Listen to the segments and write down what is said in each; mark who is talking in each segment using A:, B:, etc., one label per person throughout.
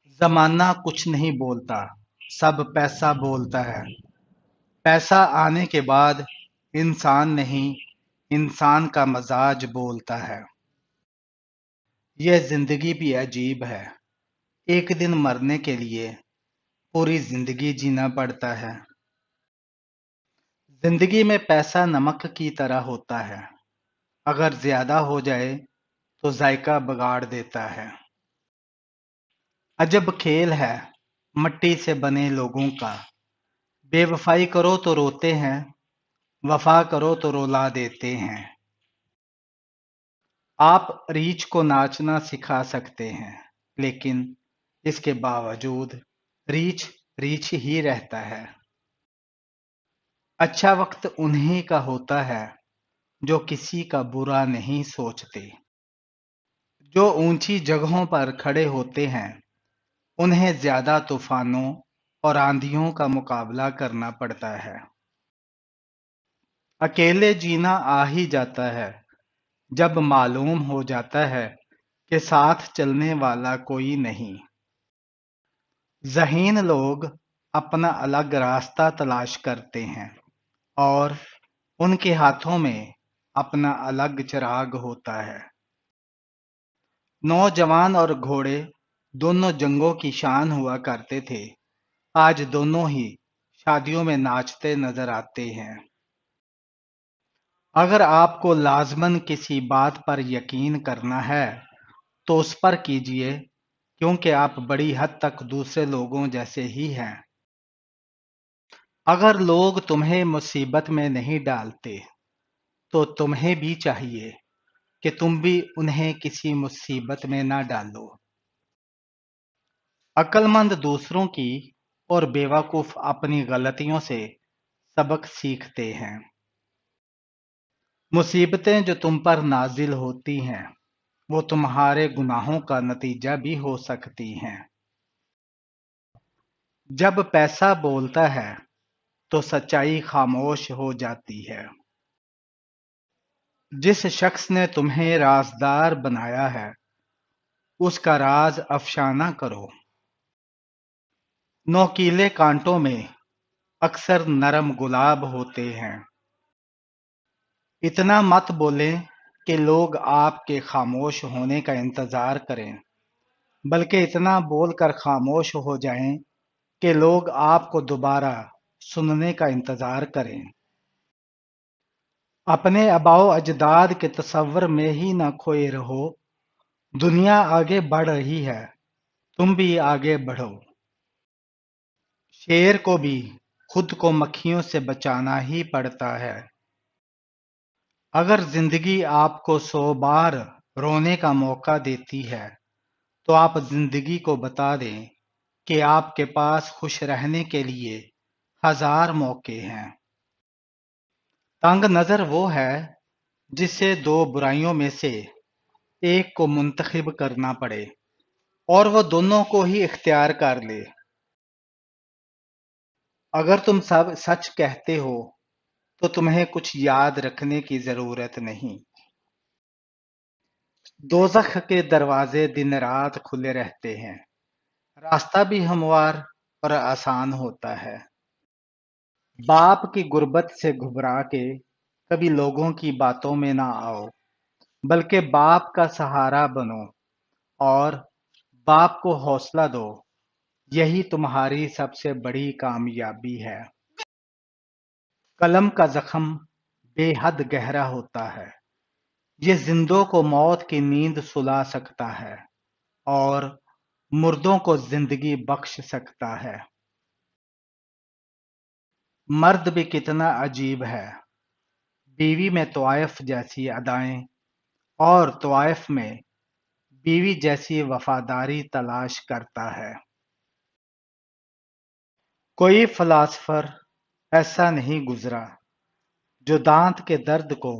A: زمانہ کچھ نہیں بولتا، سب پیسہ بولتا ہے۔ پیسہ آنے کے بعد انسان نہیں، انسان کا مزاج بولتا ہے۔ یہ زندگی بھی عجیب ہے، ایک دن مرنے کے لیے پوری زندگی جینا پڑتا ہے۔ زندگی میں پیسہ نمک کی طرح ہوتا ہے، اگر زیادہ ہو جائے تو ذائقہ بگاڑ دیتا ہے۔ عجب کھیل ہے مٹی سے بنے لوگوں کا، بے وفائی کرو تو روتے ہیں، وفا کرو تو رلا دیتے ہیں۔ آپ ریچھ کو ناچنا سکھا سکتے ہیں، لیکن اس کے باوجود ریچھ ریچھ ہی رہتا ہے۔ اچھا وقت انہی کا ہوتا ہے جو کسی کا برا نہیں سوچتے۔ جو اونچی جگہوں پر کھڑے ہوتے ہیں انہیں زیادہ طوفانوں اور آندھیوں کا مقابلہ کرنا پڑتا ہے۔ اکیلے جینا آ ہی جاتا ہے جب معلوم ہو جاتا ہے کہ ساتھ چلنے والا کوئی نہیں۔ ذہین لوگ اپنا الگ راستہ تلاش کرتے ہیں اور ان کے ہاتھوں میں اپنا الگ چراغ ہوتا ہے۔ نوجوان اور گھوڑے دونوں جنگوں کی شان ہوا کرتے تھے، آج دونوں ہی شادیوں میں ناچتے نظر آتے ہیں۔ اگر آپ کو لازماً کسی بات پر یقین کرنا ہے تو اس پر کیجئے، کیونکہ آپ بڑی حد تک دوسرے لوگوں جیسے ہی ہیں۔ اگر لوگ تمہیں مصیبت میں نہیں ڈالتے تو تمہیں بھی چاہیے کہ تم بھی انہیں کسی مصیبت میں نہ ڈالو۔ عقل مند دوسروں کی اور بیوقوف اپنی غلطیوں سے سبق سیکھتے ہیں۔ مصیبتیں جو تم پر نازل ہوتی ہیں وہ تمہارے گناہوں کا نتیجہ بھی ہو سکتی ہیں۔ جب پیسہ بولتا ہے تو سچائی خاموش ہو جاتی ہے۔ جس شخص نے تمہیں رازدار بنایا ہے اس کا راز افشا نہ کرو۔ نوکیلے کانٹوں میں اکثر نرم گلاب ہوتے ہیں۔ اتنا مت بولیں کہ لوگ آپ کے خاموش ہونے کا انتظار کریں، بلکہ اتنا بول کر خاموش ہو جائیں کہ لوگ آپ کو دوبارہ سننے کا انتظار کریں۔ اپنے آباء و اجداد کے تصور میں ہی نہ کھوئے رہو، دنیا آگے بڑھ رہی ہے، تم بھی آگے بڑھو۔ شیر کو بھی خود کو مکھیوں سے بچانا ہی پڑتا ہے۔ اگر زندگی آپ کو 100 بار رونے کا موقع دیتی ہے تو آپ زندگی کو بتا دیں کہ آپ کے پاس خوش رہنے کے لیے 1000 موقع ہیں۔ تنگ نظر وہ ہے جسے 2 برائیوں میں سے ایک کو منتخب کرنا پڑے اور وہ دونوں کو ہی اختیار کر لے۔ اگر تم سب سچ کہتے ہو تو تمہیں کچھ یاد رکھنے کی ضرورت نہیں۔ دوزخ کے دروازے دن رات کھلے رہتے ہیں، راستہ بھی ہموار اور آسان ہوتا ہے۔ باپ کی غربت سے گھبرا کے کبھی لوگوں کی باتوں میں نہ آؤ، بلکہ باپ کا سہارا بنو اور باپ کو حوصلہ دو، یہی تمہاری سب سے بڑی کامیابی ہے۔ قلم کا زخم بے حد گہرا ہوتا ہے، یہ زندوں کو موت کی نیند سلا سکتا ہے اور مردوں کو زندگی بخش سکتا ہے۔ مرد بھی کتنا عجیب ہے، بیوی میں طوائف جیسی ادائیں اور طوائف میں بیوی جیسی وفاداری تلاش کرتا ہے۔ کوئی فلاسفر ایسا نہیں گزرا جو دانت کے درد کو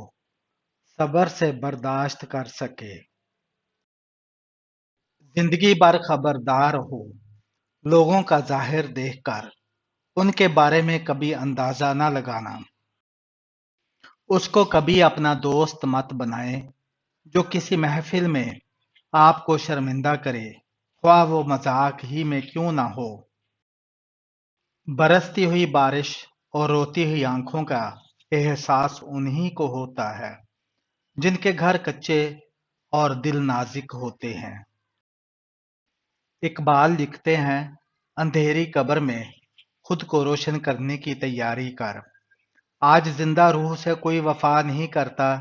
A: صبر سے برداشت کر سکے۔ زندگی بھر خبردار ہو، لوگوں کا ظاہر دیکھ کر ان کے بارے میں کبھی اندازہ نہ لگانا۔ اس کو کبھی اپنا دوست مت بنائیں جو کسی محفل میں آپ کو شرمندہ کرے خواہ وہ مذاق ہی میں کیوں نہ ہو۔ برستی ہوئی بارش اور روتی ہوئی آنکھوں کا احساس انہی کو ہوتا ہے جن کے گھر کچے اور دل نازک ہوتے ہیں۔ اقبال لکھتے ہیں، اندھیری قبر میں خود کو روشن کرنے کی تیاری کر۔ آج زندہ روح سے کوئی وفا نہیں کرتا،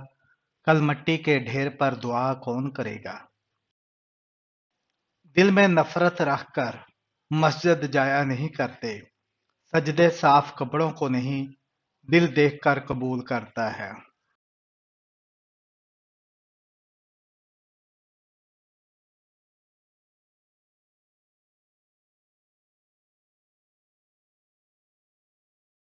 A: کل مٹی کے ڈھیر پر دعا کون کرے گا؟ دل میں نفرت رکھ کر مسجد جایا نہیں کرتے، سجدے صاف کپڑوں کو نہیں دل دیکھ کر قبول کرتا ہے۔